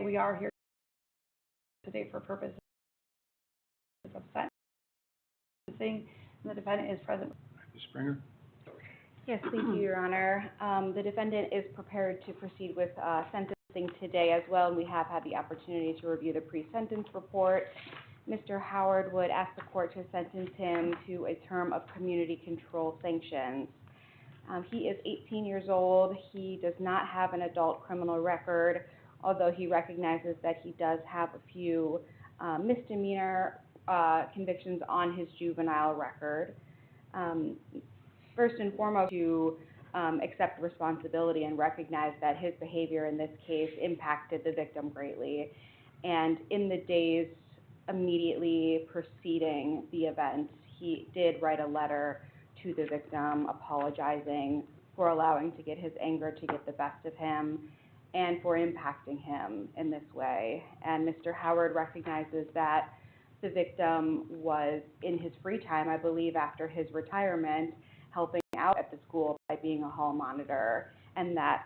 We are here today for purposes of sentencing, and the defendant is present. Ms. Springer? Yes, thank you, Your Honor. The defendant is prepared to proceed with sentencing today as well, and we have had the opportunity to review the pre-sentence report. Mr. Howard would ask the court to sentence him to a term of community control sanctions. He is 18 years old. He does not have an adult criminal record, although he recognizes that he does have a few misdemeanor convictions on his juvenile record. First and foremost, to accept responsibility and recognize that his behavior in this case impacted the victim greatly. And in the days immediately preceding the event, he did write a letter to the victim apologizing for allowing to get his anger to get the best of him and for impacting him in this way. And Mr. Howard recognizes that the victim was in his free time, I believe after his retirement, helping out at the school by being a hall monitor, and that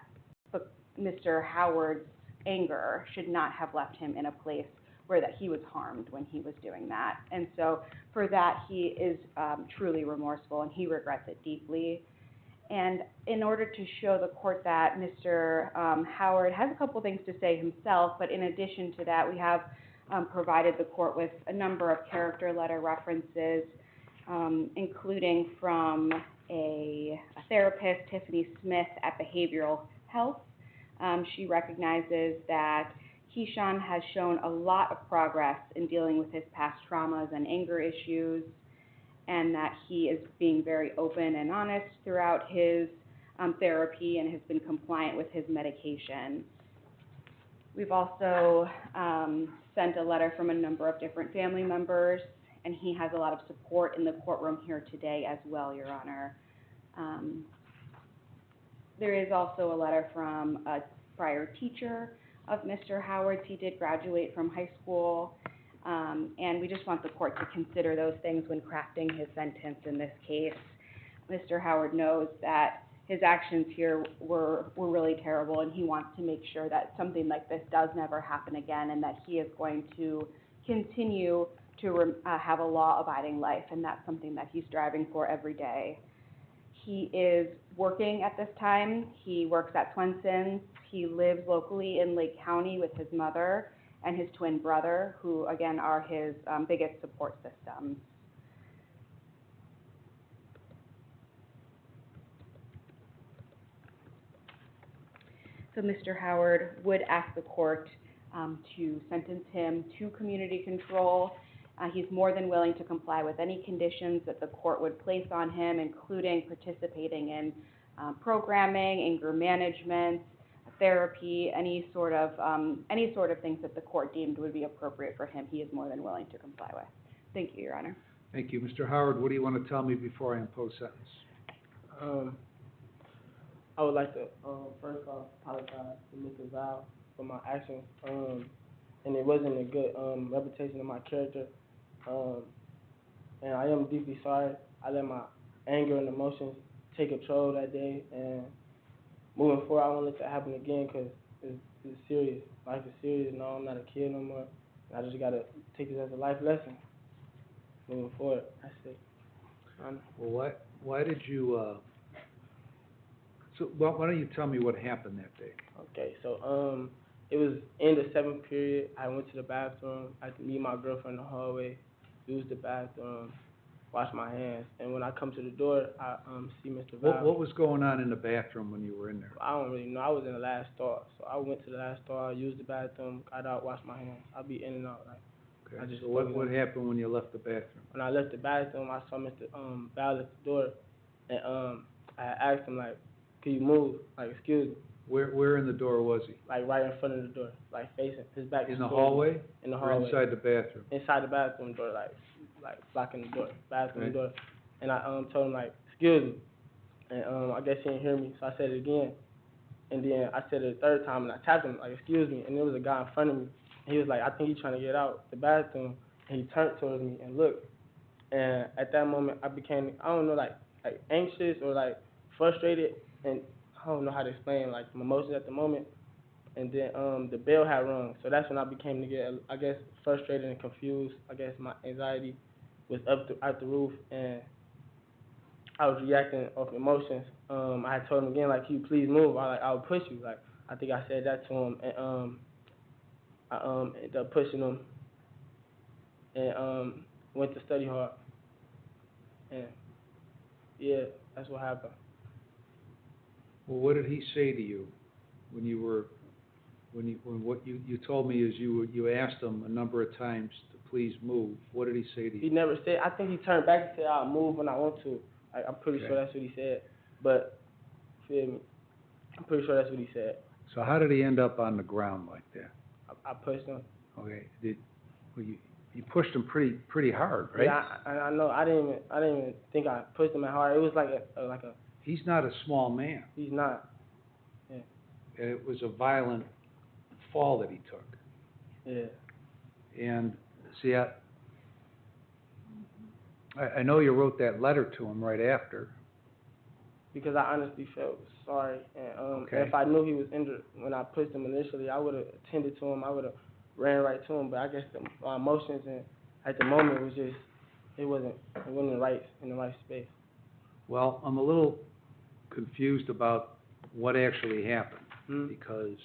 Mr. Howard's anger should not have left him in a place where that he was harmed when he was doing that. And so for that, he is truly remorseful and he regrets it deeply. And in order to show the court that Mr. Howard has a couple things to say himself, but in addition to that, we have provided the court with a number of character letter references, including from a therapist, Tiffany Smith, at Behavioral Health. She recognizes that Keyshawn has shown a lot of progress in dealing with his past traumas and anger issues, and that he is being very open and honest throughout his therapy and has been compliant with his medication. We've also sent a letter from a number of different family members, and he has a lot of support in the courtroom here today as well, Your Honor. There is also a letter from a prior teacher of Mr. Howard's. He did graduate from high school, and we just want the court to consider those things when crafting his sentence in this case. Mr. Howard knows that his actions here were really terrible, and he wants to make sure that something like this does never happen again, and that he is going to continue to have a law-abiding life, and that's something that he's striving for every day. He is working at this time. He works at Swenson's. He lives locally in Lake County with his mother and his twin brother, who again are his biggest support systems. So Mr. Howard would ask the court to sentence him to community control. He's more than willing to comply with any conditions that the court would place on him, including participating in programming, anger management, therapy, any sort of things that the court deemed would be appropriate for him. He is more than willing to comply with. Thank you, Your Honor. Thank you. Mr. Howard, what do you want to tell me before I impose sentence? I would like to first off apologize to Mr. Val for my actions, and it wasn't a good reputation of my character, and I am deeply sorry. I let my anger and emotions take control that day, and moving forward, I won't let that happen again because it's serious. Life is serious. No, I'm not a kid no more. I just got to take this as a life lesson moving forward. That's it. Well, why did you, why don't you tell me what happened that day? Okay, so it was in the 7th period. I went to the bathroom. I could meet my girlfriend in the hallway, use the bathroom, wash my hands, and when I come to the door, I see Mr. Val. What was going on in the bathroom when you were in there? I don't really know. I was in the last stall, so I went to the last stall, used the bathroom, got out, washed my hands. I'll be in and out. Like, Okay. I just So what happened when you left the bathroom? when I left the bathroom, I saw Mr. Val at the door, and I asked him like, "Can you move? Like, excuse me." Where in the door was he? Like right in front of the door, like facing his back. In the hallway? In the Or hallway. inside the bathroom? Inside the bathroom door, like blocking the door, bathroom door. And I told him like, "Excuse me," and I guess he didn't hear me, so I said it again. And then I said it a third time, and I tapped him like, "Excuse me," and there was a guy in front of me. And he was like, "I think he's trying to get out the bathroom," and he turned towards me and looked. And at that moment, I became, I don't know, like anxious or like frustrated, and I don't know how to explain like my emotions at the moment. and then the bell had rung. So that's when I became to get, I guess, frustrated and confused. I guess my anxiety was out the roof, and I was reacting off emotions. I had told him again, like, "Can you please move? I'll push you." Like, I think I said that to him, and I ended up pushing him, and went to study hard, and yeah, that's what happened. Well, what did he say to you when you were, when what you told me is you asked him a number of times to please move. What did he say to He you? never said. I think he turned back and said, "I'll move when I want to." I'm pretty Okay. sure that's what he said. But feel me? I'm pretty sure that's what he said. So how did he end up on the ground like that? I pushed him. Okay, well, you pushed him pretty hard, right? Yeah, I know. I didn't even think I pushed him that hard. It was like a. He's not a small man, He's not. and it was a violent fall that he took. Yeah. And see, I know you wrote that letter to him right after. Because I honestly felt sorry, and Okay. if I knew he was injured when I pushed him initially, I would have attended to him. I would have ran right to him. But I guess my emotions and at the moment was just it wasn't in the right space. Well, I'm a little confused about what actually happened, Hmm? because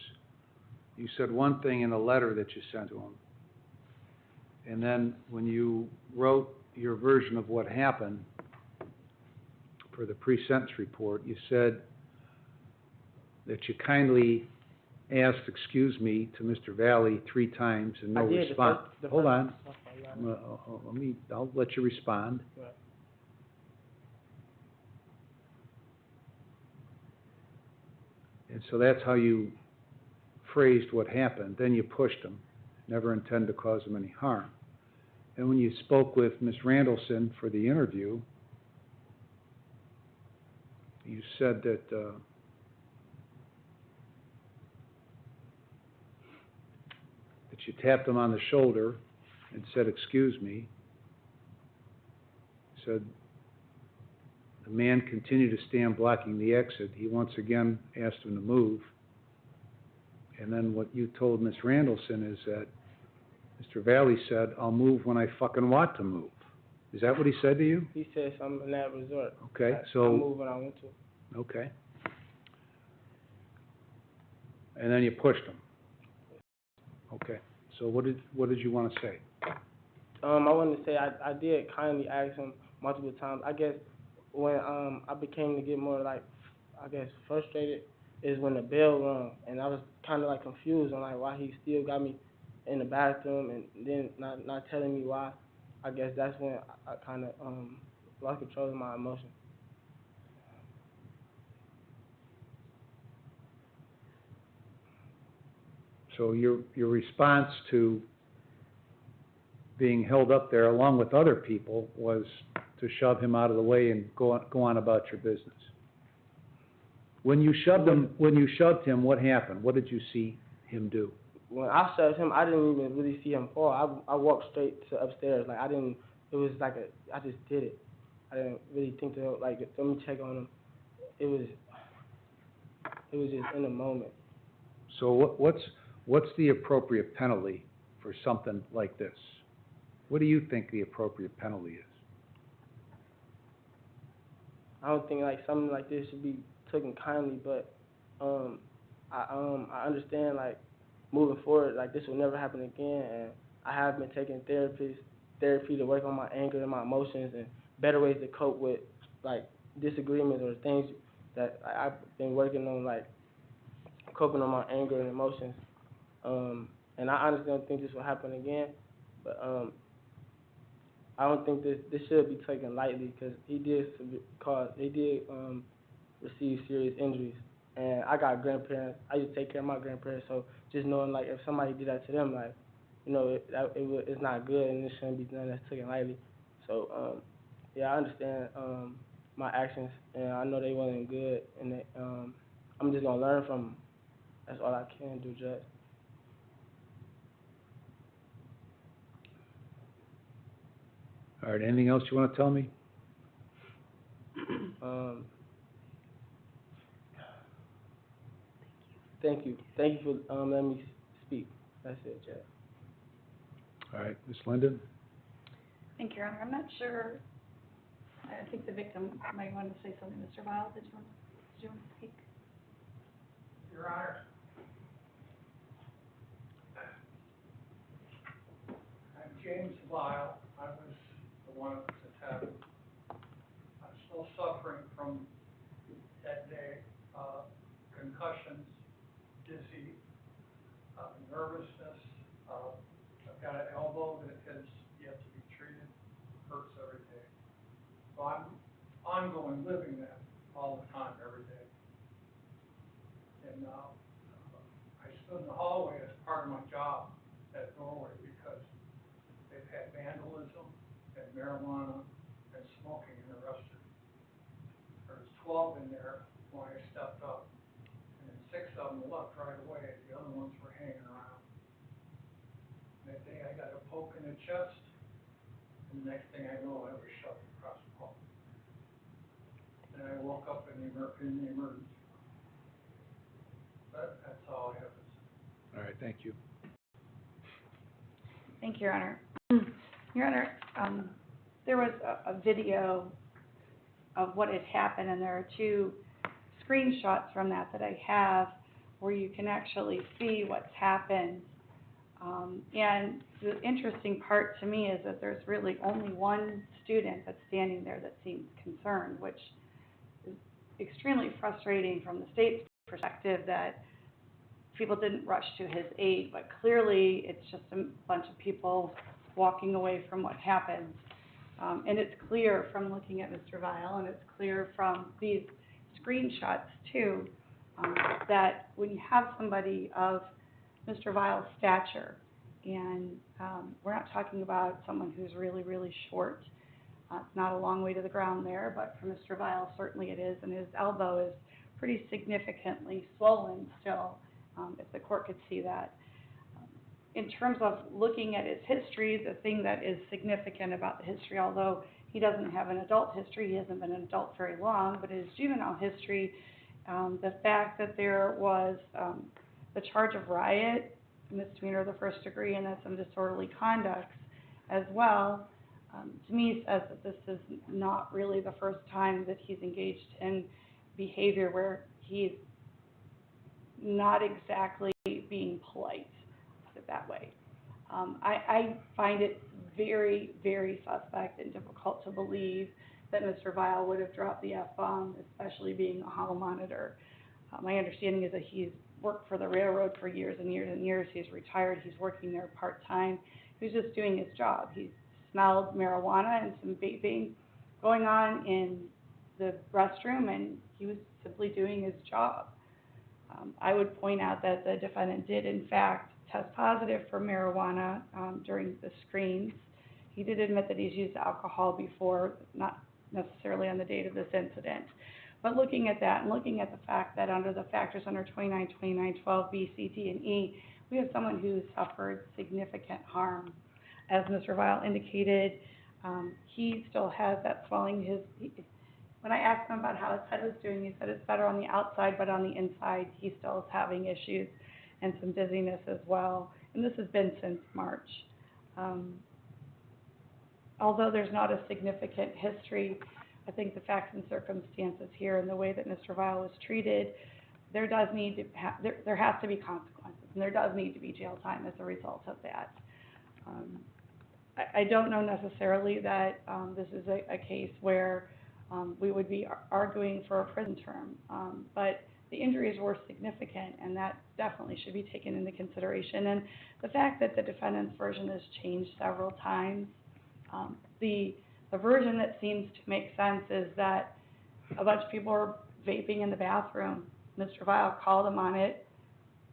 you said one thing in a letter that you sent to him, and then when you wrote your version of what happened for the pre-sentence report, you said that you kindly asked "excuse me" to Mr. Valley 3 times and no I did response. Hold on, Okay, I'll let you respond. Right. And so that's how you phrased what happened. Then you pushed him, never intend to cause him any harm. And when you spoke with Ms. Randallson for the interview, you said that you tapped him on the shoulder and said, "Excuse me." Said the man continued to stand blocking the exit. He once again asked him to move. And then what you told Ms. Randallson is that Mr. Valley said, "I'll move when I fucking want to move." Is that what he said to you? He said something in that resort. Okay, I so, moved when I went to. okay. And then you pushed him. Okay, so what did you want to say? I wanted to say I did kindly ask him multiple times. I guess when I became to get more like I guess frustrated is when the bell rung, and I was kind of like confused on like why he still got me in the bathroom and then not telling me why. I guess that's when I kind of lost control of my emotions. So your response to being held up there along with other people was to shove him out of the way and go on about your business. When you shoved him, what happened? What did you see him do? When I shoved him, I didn't even really see him fall. I walked straight to upstairs. Like I didn't. It was like I just did it. I didn't really think to like let me check on him. It was just in the moment. So what's the appropriate penalty for something like this? What do you think the appropriate penalty is? I don't think like something like this should be taken kindly, but I understand like moving forward, like this will never happen again, and I have been taking therapy to work on my anger and my emotions and better ways to cope with like disagreements or things that I've been working on, like coping on my anger and emotions. And I honestly don't think this will happen again, but I don't think this should be taken lightly because he did receive serious injuries, and I got grandparents. I used to take care of my grandparents, so just knowing like if somebody did that to them, like you know it's not good and it shouldn't be done. That's taken lightly. So yeah, I understand my actions, and I know they wasn't good, and they, I'm just gonna learn from them. That's all I can do, Judge. All right, anything else you want to tell me? Thank you. Thank you for letting me speak. That's it, Jack. All right, Ms. Linden? Thank you, Your Honor. I'm not sure, I think the victim might want to say something. Mr. Vile, did you want to speak? Your Honor, I'm James Lyle. I was the one that was attacked. I'm still suffering from that day, concussions, dizzy, nervousness. I've got an elbow that has yet to be treated, hurts every day. So I'm ongoing living that all the time, every day. And I stood in the hallway as part of my job at Norway because they've had vandalism and marijuana and smoking in the restroom. There was 12 in there when I stepped up, and then 6 of them left right away. The other ones were hanging around. That day I got a poke in the chest, and the next thing I know, I was shoved across the hall. And I woke up in the emergency room. But that's all I have to say. All right, thank you. Thank you, Your Honor. Your Honor, there was a video of what had happened, and there are 2 screenshots from that I have where you can actually see what's happened. And the interesting part to me is that there's really only one student that's standing there that seems concerned, which is extremely frustrating from the state's perspective that people didn't rush to his aid, but clearly it's just a bunch of people walking away from what happened. And it's clear from looking at Mr. Vile, and it's clear from these screenshots too, that when you have somebody of Mr. Vile's stature, and we're not talking about someone who's really, really short. It's not a long way to the ground there, but for Mr. Vile, certainly it is, and his elbow is pretty significantly swollen still, if the court could see that. In terms of looking at his history, the thing that is significant about the history, although he doesn't have an adult history, he hasn't been an adult very long, but his juvenile history, the fact that there was the charge of riot, misdemeanor of the first degree, and then some disorderly conducts as well, to me says that this is not really the first time that he's engaged in behavior where he's not exactly being polite, put it that way. I find it very, very suspect and difficult to believe that Mr. Vile would have dropped the F-bomb, especially being a hall monitor. My understanding is that he's worked for the railroad for years and years and years. He's retired. He's working there part-time. He was just doing his job. He smelled marijuana and some vaping going on in the restroom, and he was simply doing his job. I would point out that the defendant did, in fact, test positive for marijuana during the screens. He did admit that he's used alcohol before, not necessarily on the date of this incident. But looking at that and looking at the fact that under the factors under 29, 29, 12B, C, D, and E, we have someone who suffered significant harm. As Mr. Vile indicated, he still has that swelling. When I asked him about how his head was doing, he said it's better on the outside, but on the inside, he still is having issues and some dizziness as well. And this has been since March. Although there's not a significant history, I think the facts and circumstances here and the way that Mr. Vile was treated, there has to be consequences, and there does need to be jail time as a result of that. I don't know necessarily that this is a case where we would be arguing for a prison term, but the injuries were significant, and that definitely should be taken into consideration. And the fact that the defendant's version has changed several times, the version that seems to make sense is that a bunch of people were vaping in the bathroom. Mr. Vile called him on it.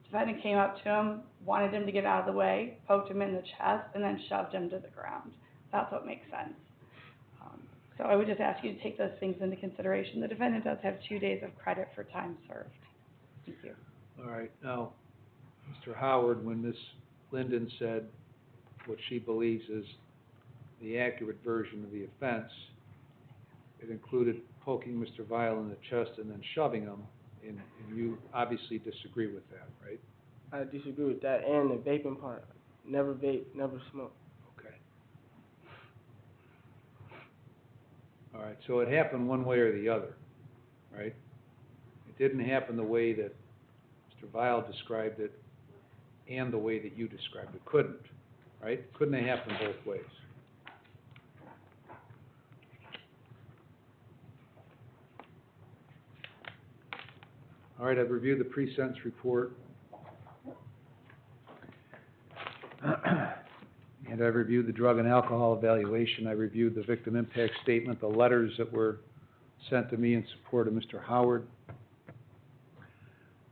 The defendant came up to him, wanted him to get out of the way, poked him in the chest, and then shoved him to the ground. That's what makes sense. So I would just ask you to take those things into consideration. The defendant does have 2 days of credit for time served. Thank you. All right, now, Mr. Howard, when Ms. Linden said what she believes is the accurate version of the offense, it included poking Mr. Vile in the chest and then shoving him. And you obviously disagree with that, right? I disagree with that and the vaping part. Never vape, never smoke. Okay. All right, so it happened one way or the other, right? It didn't happen the way that Mr. Vile described it and the way that you described it. Couldn't, right? Couldn't have happened both ways. All right, I've reviewed the pre-sentence report. And I've reviewed the drug and alcohol evaluation. I reviewed the victim impact statement, the letters that were sent to me in support of Mr. Howard.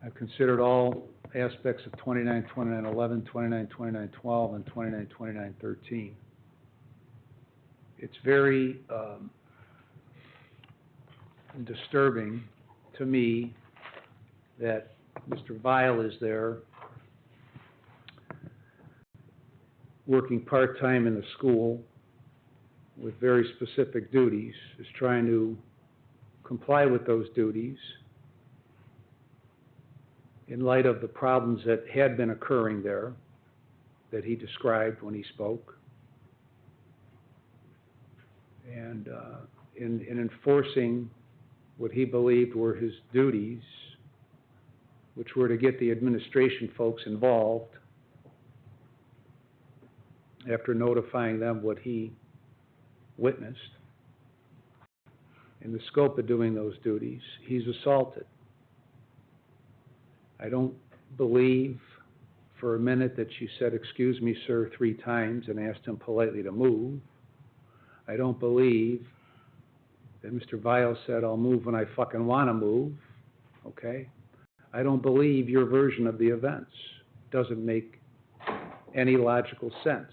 I've considered all aspects of 29-29-11, 29-29-12, and 29-29-13. It's very disturbing to me that Mr. Vile is there working part-time in the school with very specific duties, is trying to comply with those duties in light of the problems that had been occurring there that he described when he spoke. And in enforcing what he believed were his duties, which were to get the administration folks involved after notifying them what he witnessed. In the scope of doing those duties, he's assaulted. I don't believe for a minute that you said, "Excuse me, sir," 3 times and asked him politely to move. I don't believe that Mr. Vile said, "I'll move when I fucking want to move," okay? I don't believe your version of the events. Doesn't make any logical sense.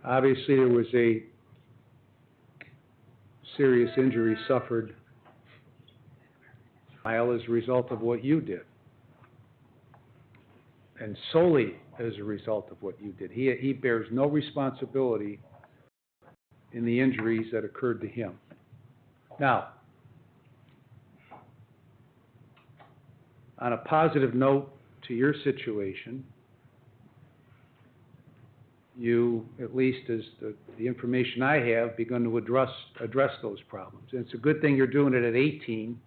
Obviously, there was a serious injury suffered as a result of what you did, and solely as a result of what you did. He bears no responsibility in the injuries that occurred to him. Now, on a positive note to your situation, you, at least as the information I have, begun to address those problems. And it's a good thing you're doing it at 18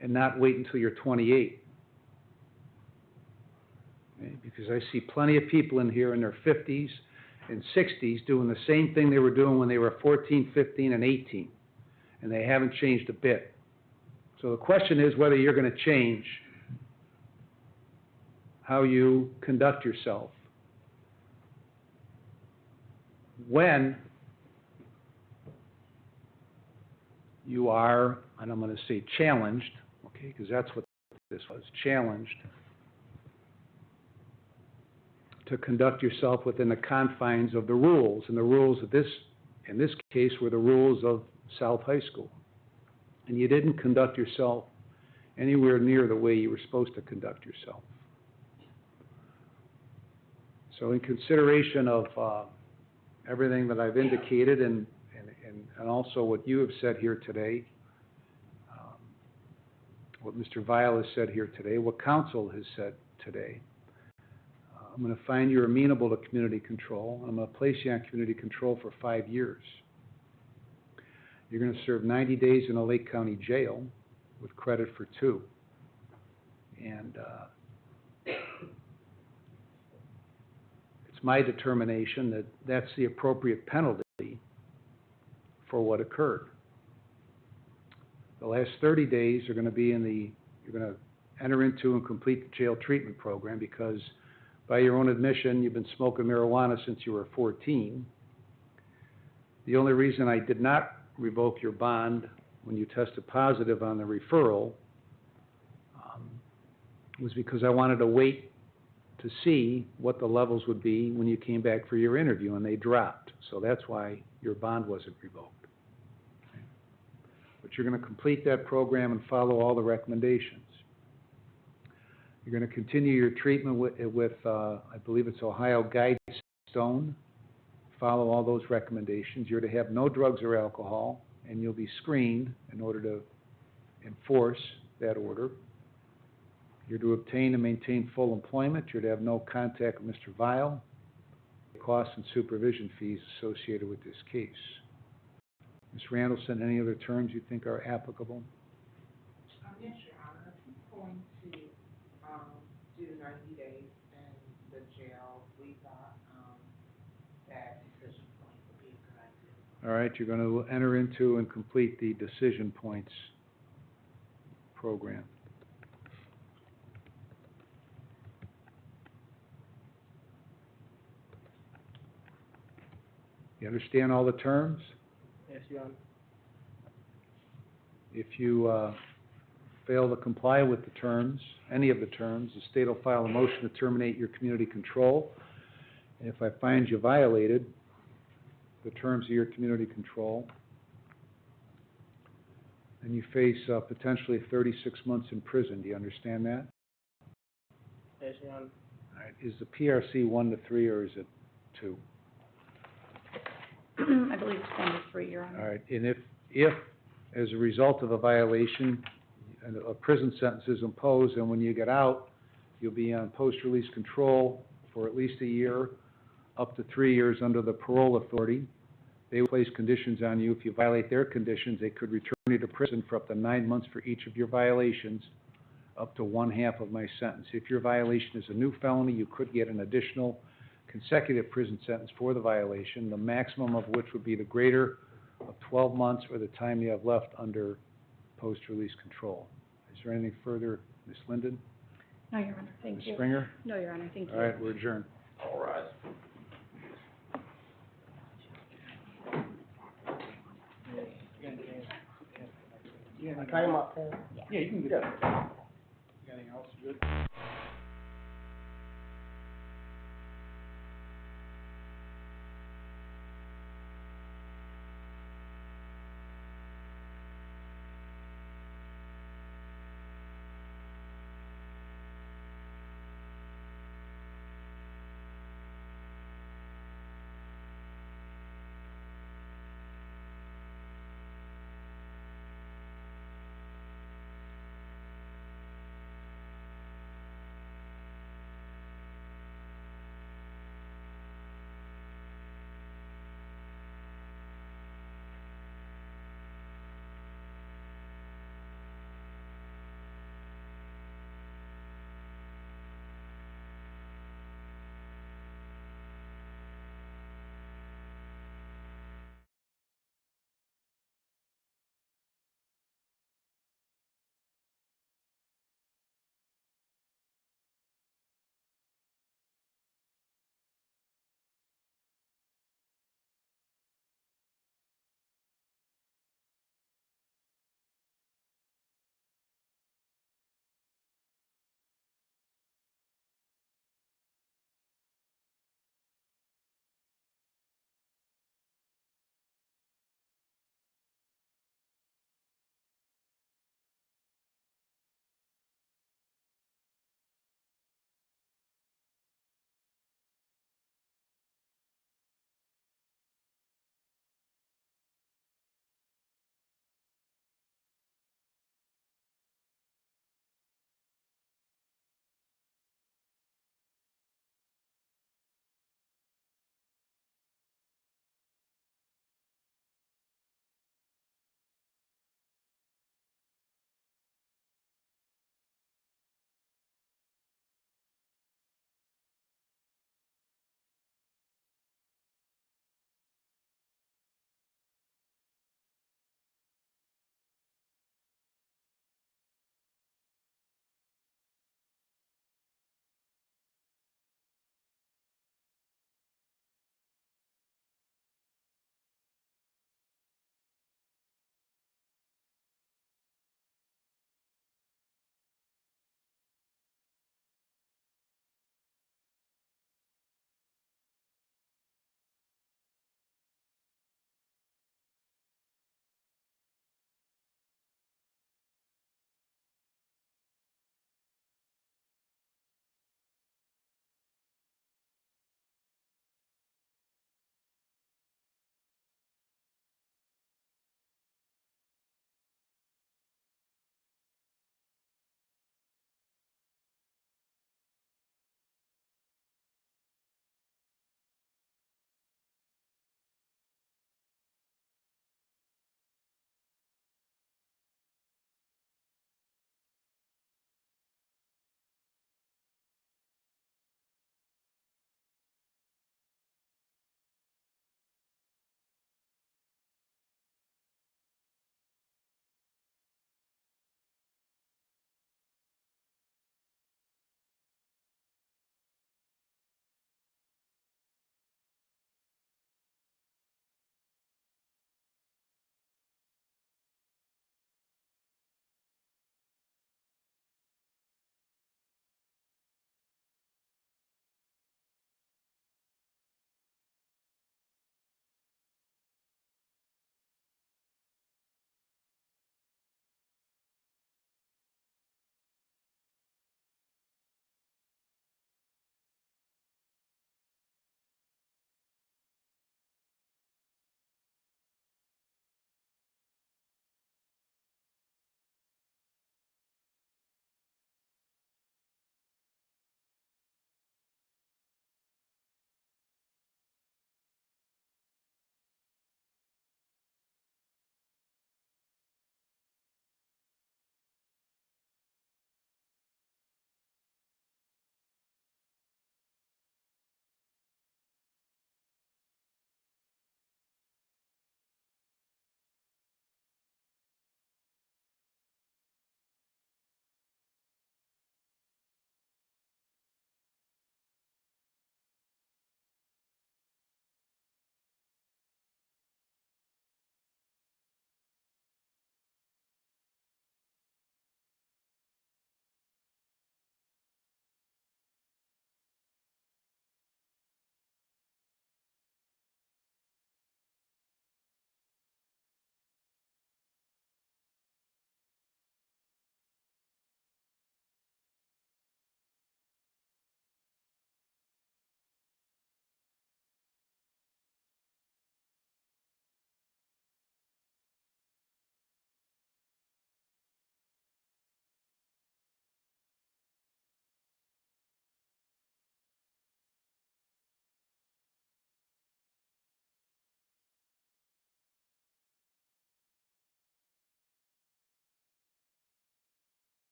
and not wait until you're 28. Okay? Because I see plenty of people in here in their 50s and 60s doing the same thing they were doing when they were 14, 15, and 18. And they haven't changed a bit. So the question is whether you're going to change how you conduct yourself when you are, and I'm going to say challenged, okay, because that's what this was, challenged to conduct yourself within the confines of the rules. And the rules of this, in this case, were the rules of South High School. And you didn't conduct yourself anywhere near the way you were supposed to conduct yourself. So in consideration of everything that I've indicated and also what you have said here today, what Mr. Vile has said here today, what counsel has said today, I'm going to find you amenable to community control, and I'm going to place you on community control for 5 years. You're going to serve 90 days in a Lake County jail with credit for 2. And it's my determination that that's the appropriate penalty for what occurred. The last 30 days are going to be you're going to enter into and complete the jail treatment program because by your own admission, you've been smoking marijuana since you were 14. The only reason I did not revoke your bond when you tested positive on the referral was because I wanted to wait to see what the levels would be when you came back for your interview, and they dropped. So that's why your bond wasn't revoked. Okay. But you're going to complete that program and follow all the recommendations. You're going to continue your treatment with I believe it's Ohio Guidestone, follow all those recommendations. You're to have no drugs or alcohol, and you'll be screened in order to enforce that order. You're to obtain and maintain full employment. You're to have no contact with Mr. Vile. Costs and supervision fees associated with this case. Ms. Randallson, any other terms you think are applicable? Yes, Your Honor, if he's going to, do the 90 days in the jail, we thought, that decision point would be a good idea. All right, you're going to enter into and complete the decision points program. You understand all the terms? Yes, Your Honor. If you fail to comply with the terms, any of the terms, the state will file a motion to terminate your community control. And if I find you violated the terms of your community control, then you face potentially 36 months in prison. Do you understand that? Yes, Your Honor. All right. Is the PRC 1 to 3 or is it 2? I believe it's 1 to 3, Your Honor. All right, and if, as a result of a violation, a prison sentence is imposed, and when you get out, you'll be on post-release control for at least a year, up to 3 years under the parole authority. They will place conditions on you. If you violate their conditions, they could return you to prison for up to 9 months for each of your violations, up to 1/2 of my sentence. If your violation is a new felony, you could get an additional consecutive prison sentence for the violation, the maximum of which would be the greater of 12 months or the time you have left under post-release control. Is there anything further, Ms. Linden? No, Your Honor, thank Ms. you. Springer? No, Your Honor, thank you. All right, we're adjourned. All right. I came up here. Yeah, you can get that. You got anything else? You good?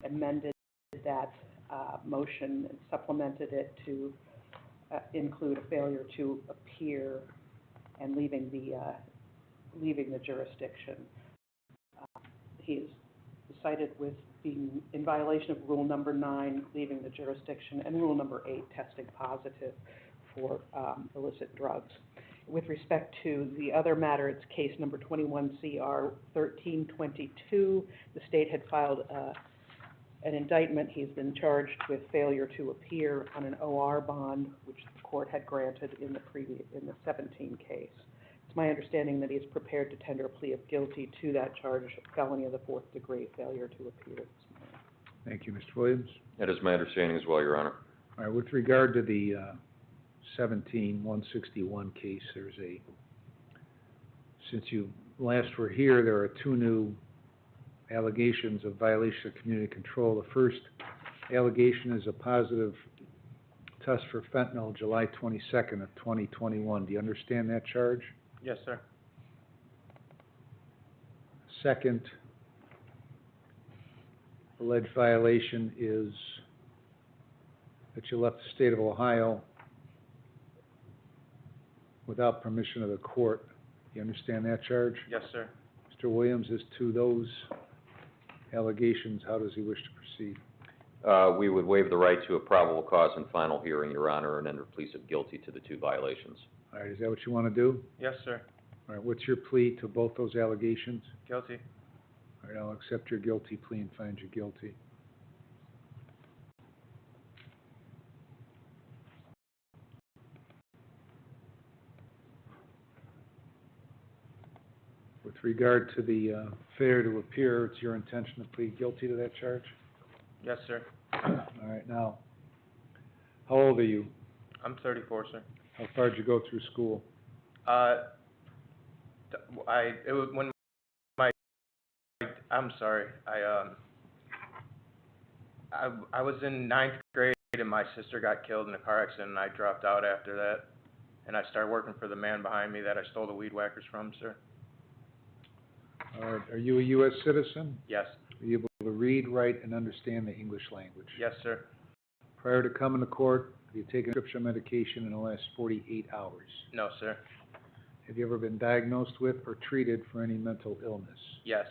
amended that motion and supplemented it to include a failure to appear and leaving the jurisdiction. He is cited with being in violation of Rule number 9, leaving the jurisdiction, and Rule number 8, testing positive for illicit drugs. With respect to the other matter, it's case number 21 CR 1322. The state had filed an indictment. He's been charged with failure to appear on an OR bond, which the court had granted in the 17 case. It's my understanding that he is prepared to tender a plea of guilty to that charge, felony of the 4th degree, failure to appear this morning. Thank you, Mr. Williams. That is my understanding as well, Your Honor. All right, with regard to the 17-161 case, since you last were here, there are 2 new allegations of violation of community control. The first allegation is a positive test for fentanyl, July 22nd of 2021. Do you understand that charge? Yes, sir. Second alleged violation is that you left the state of Ohio without permission of the court. You understand that charge? Yes, sir. Mr. Williams, as to those allegations, how does he wish to proceed? We would waive the right to a probable cause and final hearing, Your Honor, and enter pleas of guilty to the 2 violations. All right, is that what you want to do? Yes, sir. All right, what's your plea to both those allegations? Guilty. All right, I'll accept your guilty plea and find you guilty. With regard to the failure to appear, it's your intention to plead guilty to that charge? Yes, sir. All right, now, how old are you? I'm 34, sir. How far did you go through school? I was in 9th grade and my sister got killed in a car accident and I dropped out after that. And I started working for the man behind me that I stole the weed whackers from, sir. All right, are you a U.S. citizen? Yes. Are you able to read, write, and understand the English language? Yes, sir. Prior to coming to court, have you taken prescription medication in the last 48 hours? No, sir. Have you ever been diagnosed with or treated for any mental illness? Yes.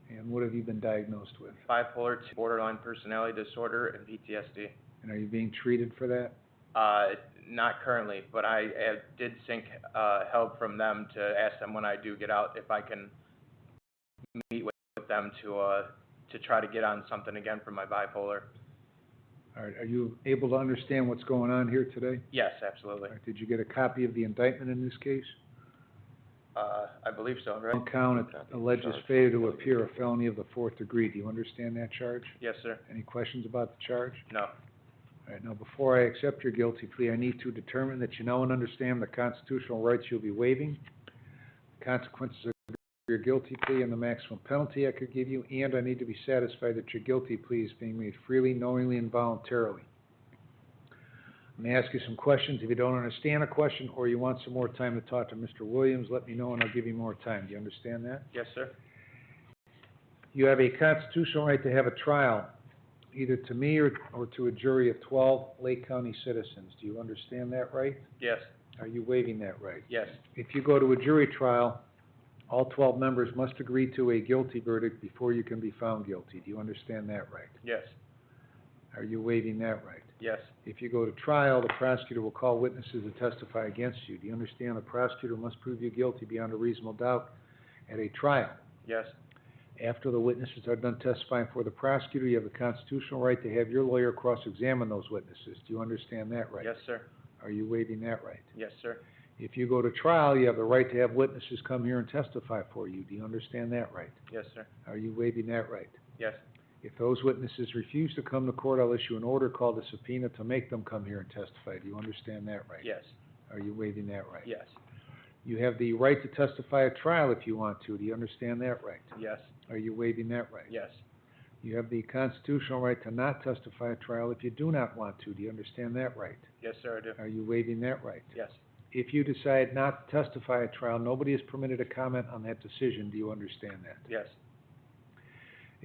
And what have you been diagnosed with? Bipolar, borderline personality disorder, and PTSD. And are you being treated for that? Not currently, but I did seek help from them to ask them when I do get out if I can meet with them to try to get on something again for my bipolar. All right, are you able to understand what's going on here today? Yes, absolutely. All right, did you get a copy of the indictment in this case? I believe so, right? One count, it alleges failure to appear, a felony of the 4th degree. Do you understand that charge? Yes, sir. Any questions about the charge? No. All right, now before I accept your guilty plea, I need to determine that you know and understand the constitutional rights you'll be waiving, the consequences of your guilty plea and the maximum penalty I could give you, and I need to be satisfied that your guilty plea is being made freely, knowingly, and voluntarily. I'm going to ask you some questions. If you don't understand a question or you want some more time to talk to Mr. Williams, let me know and I'll give you more time. Do you understand that? Yes, sir. You have a constitutional right to have a trial, either to me or to a jury of 12 Lake County citizens. Do you understand that right? Yes. Are you waiving that right? Yes. If you go to a jury trial, all 12 members must agree to a guilty verdict before you can be found guilty. Do you understand that right? Yes. Are you waiving that right? Yes. If you go to trial, the prosecutor will call witnesses to testify against you. Do you understand the prosecutor must prove you guilty beyond a reasonable doubt at a trial? Yes. After the witnesses are done testifying for the prosecutor, you have the constitutional right to have your lawyer cross-examine those witnesses. Do you understand that right? Yes, sir. Are you waiving that right? Yes, sir. If you go to trial, you have the right to have witnesses come here and testify for you. Do you understand that right? Yes, sir. Are you waiving that right? Yes. If those witnesses refuse to come to court, I'll issue an order called a subpoena to make them come here and testify. Do you understand that right? Yes. Are you waiving that right? Yes. You have the right to testify at trial if you want to. Do you understand that right? Yes. Are you waiving that right? Yes. You have the constitutional right to not testify at trial if you do not want to. Do you understand that right? Yes, sir, I do. Are you waiving that right? Yes. If you decide not to testify at trial, nobody is permitted to comment on that decision. Do you understand that? Yes.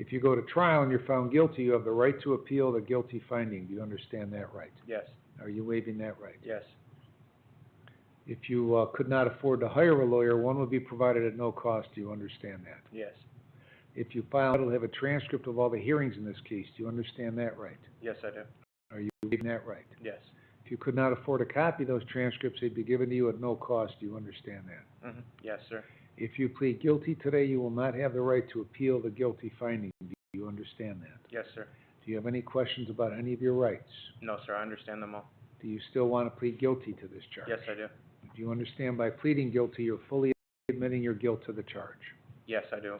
If you go to trial and you're found guilty, you have the right to appeal the guilty finding. Do you understand that right? Yes, Are you waiving that right? yes, If you could not afford to hire a lawyer, one would be provided at no cost. Do you understand that? yes, If you file, it'll have a transcript of all the hearings in this case. Do you understand that right? yes, I do. Are you waiving that right? Yes. If you could not afford a copy of those transcripts, they'd be given to you at no cost. Do you understand that? Mm-hmm. Yes, sir. If you plead guilty today, you will not have the right to appeal the guilty finding. Do you understand that? Yes, sir. Do you have any questions about any of your rights? No, sir, I understand them all. Do you still want to plead guilty to this charge? Yes, I do. Do you understand by pleading guilty, you're fully admitting your guilt to the charge? Yes, I do.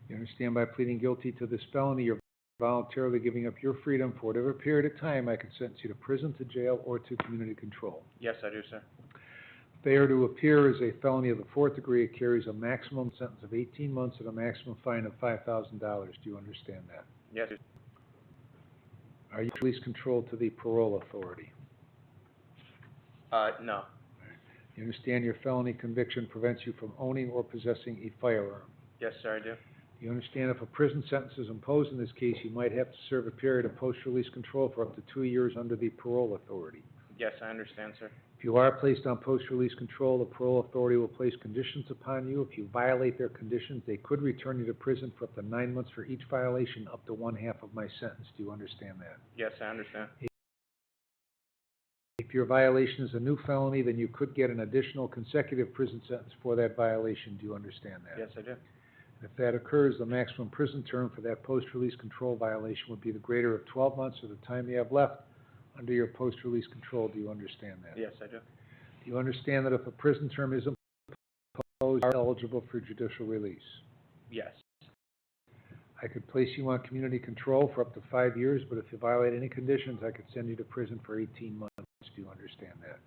You understand by pleading guilty to this felony, you're voluntarily giving up your freedom for whatever period of time I can sentence you to prison, to jail, or to community control. Yes, I do, sir. Failure to appear is a felony of the fourth degree. It carries a maximum sentence of 18 months and a maximum fine of $5,000. Do you understand that? Yes, sir. Are you release control to the parole authority? No. You understand your felony conviction prevents you from owning or possessing a firearm? Yes, sir, I do. You understand if a prison sentence is imposed in this case, you might have to serve a period of post-release control for up to 2 years under the parole authority. Yes, I understand, sir. If you are placed on post-release control, the parole authority will place conditions upon you. If you violate their conditions, they could return you to prison for up to 9 months for each violation, up to 1/2 of my sentence. Do you understand that? Yes, I understand. If your violation is a new felony, then you could get an additional consecutive prison sentence for that violation. Do you understand that? Yes, I do. If that occurs, the maximum prison term for that post-release control violation would be the greater of 12 months or the time you have left under your post-release control. Do you understand that? Yes, I do. Do you understand that if a prison term is imposed, you are eligible for judicial release? Yes. I could place you on community control for up to 5 years, but if you violate any conditions, I could send you to prison for 18 months. Do you understand that?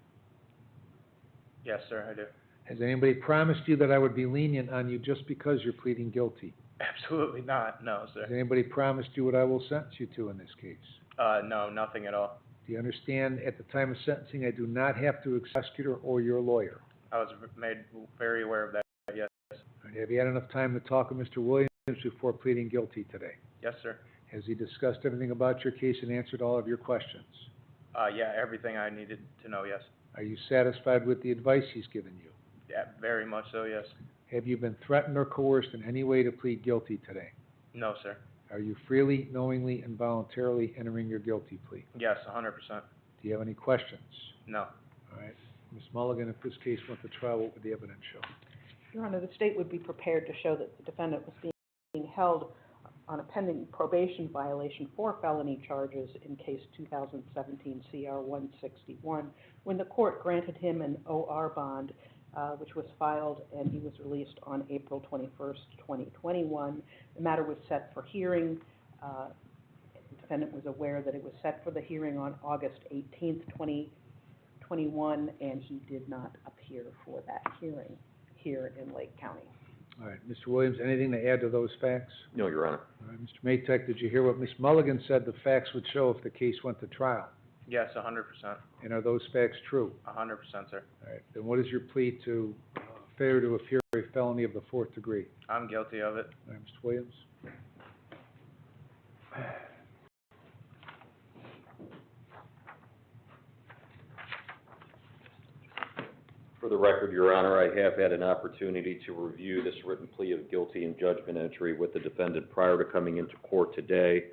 Yes, sir, I do. Has anybody promised you that I would be lenient on you just because you're pleading guilty? Absolutely not. No, Has sir. anybody promised you what I will sentence you to in this case? No, nothing at all. Do you understand, at the time of sentencing, I do not have to prosecutor or your lawyer? I was made very aware of that. Yes. All right, have you had enough time to talk with Mr. Williams before pleading guilty today? Yes, sir. Has he discussed everything about your case and answered all of your questions? Yeah, everything I needed to know, yes. Are you satisfied with the advice he's given you? Yeah, very much so, yes. Have you been threatened or coerced in any way to plead guilty today? No, sir. Are you freely, knowingly, and voluntarily entering your guilty plea? Yes, 100%. Do you have any questions? No. All right. Ms. Mulligan, if this case went to trial, what would the evidence show? Your Honor, the state would be prepared to show that the defendant was being held on a pending probation violation for felony charges in case 2017 CR 161, when the court granted him an OR bond, which was filed, and he was released on April 21st, 2021. The matter was set for hearing. The defendant was aware that it was set for the hearing on August 18th, 2021, and he did not appear for that hearing here in Lake County. All right. Mr. Williams, anything to add to those facts? No, Your Honor. All right. Mr. Matek, did you hear what Ms. Mulligan said the facts would show if the case went to trial? Yes, 100%. And are those facts true? 100%, sir. All right. Then what is your plea to failure to appear a felony of the fourth degree? I'm guilty of it. All right, Mr. Williams? For the record, Your Honor, I have had an opportunity to review this written plea of guilty and judgment entry with the defendant prior to coming into court today,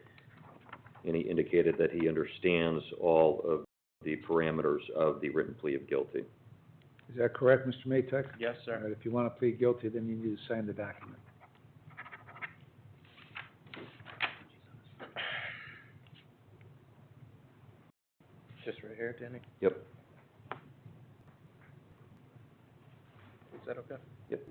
and he indicated that he understands all of the parameters of the written plea of guilty. Is that correct, Mr. Matek? Yes, All sir. right. If you want to plead guilty, then you need to sign the document. Just right here, Danny. Yep. Is that okay? Yep.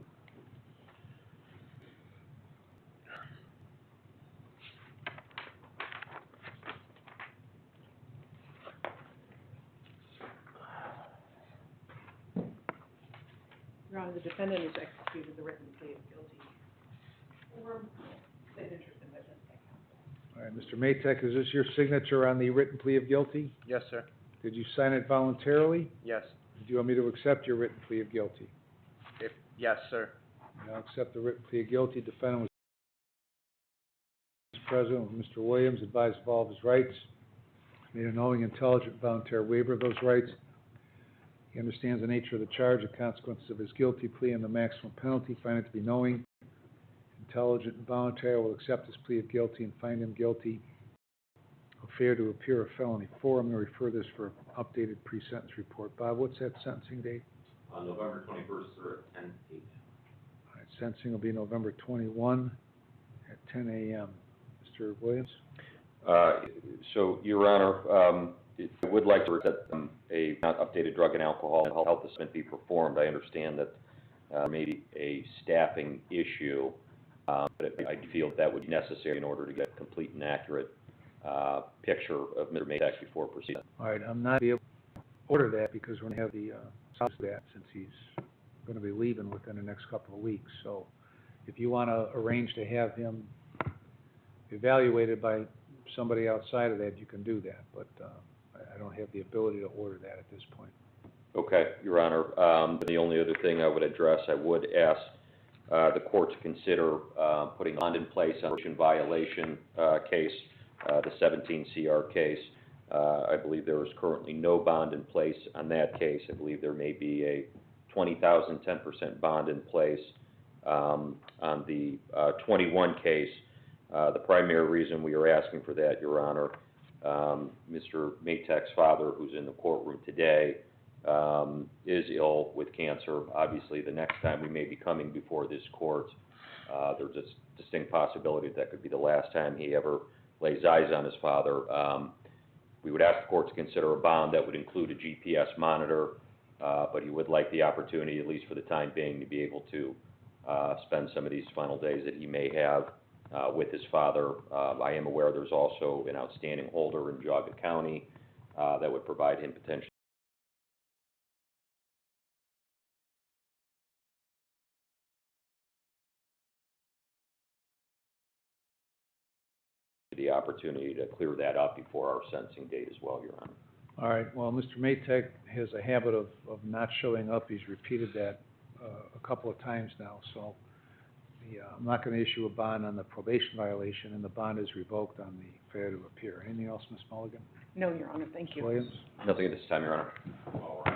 Your Honor, the defendant has executed the written plea of guilty for signatures and witness by counsel. All right, Mr. Matek, is this your signature on the written plea of guilty? Yes, sir. Did you sign it voluntarily? Yes. Do you want me to accept your written plea of guilty? Yes, sir. I'll accept the written plea of guilty. Defendant was President, when Mr. Williams advised of all of his rights, made a knowing, intelligent, voluntary waiver of those rights. He understands the nature of the charge, the consequences of his guilty plea, and the maximum penalty. Find it to be knowing, intelligent, and voluntary. I will accept his plea of guilty and find him guilty of failure to appear of felony 4. I'm going to refer this for updated pre-sentence report. Bob, what's that sentencing date? November 21st through 10/8. All right, sentencing will be November 21 at 10 a.m. Mr. Williams? So, Your Honor, I would like to that a not updated drug and alcohol health assessment be performed. I understand that maybe a staffing issue, but I feel that would be necessary in order to get a complete and accurate picture of Mr. Matek before proceeding. All right, I'm not able to order that because we're going to have the spouse of that since he's going to be leaving within the next couple of weeks. So if you want to arrange to have him evaluated by somebody outside of that, you can do that, but I don't have the ability to order that at this point. Okay, Your Honor. The only other thing I would address, I would ask the court to consider putting bond in place on the violation case, the 17 CR case. I believe there is currently no bond in place on that case. I believe there may be a $20,000, 10% bond in place on the 21 case. The primary reason we are asking for that, Your Honor, Mr. Matek's father, who's in the courtroom today, is ill with cancer. Obviously, the next time we may be coming before this court, there's a distinct possibility that could be the last time he ever lays eyes on his father. We would ask the court to consider a bond that would include a GPS monitor, but he would like the opportunity, at least for the time being, to be able to spend some of these final days that he may have with his father. I am aware there's also an outstanding holder in Geauga County that would provide him potentially the opportunity to clear that up before our sentencing date as well, Your Honor. All right, well, Mr. Matek has a habit of not showing up. He's repeated that a couple of times now, so I'm not going to issue a bond on the probation violation, and the bond is revoked on the failure to appear. Anything else, Ms. Mulligan? No, Your Honor, thank Ms. you. Williams? Nothing at this time, Your Honor. All right.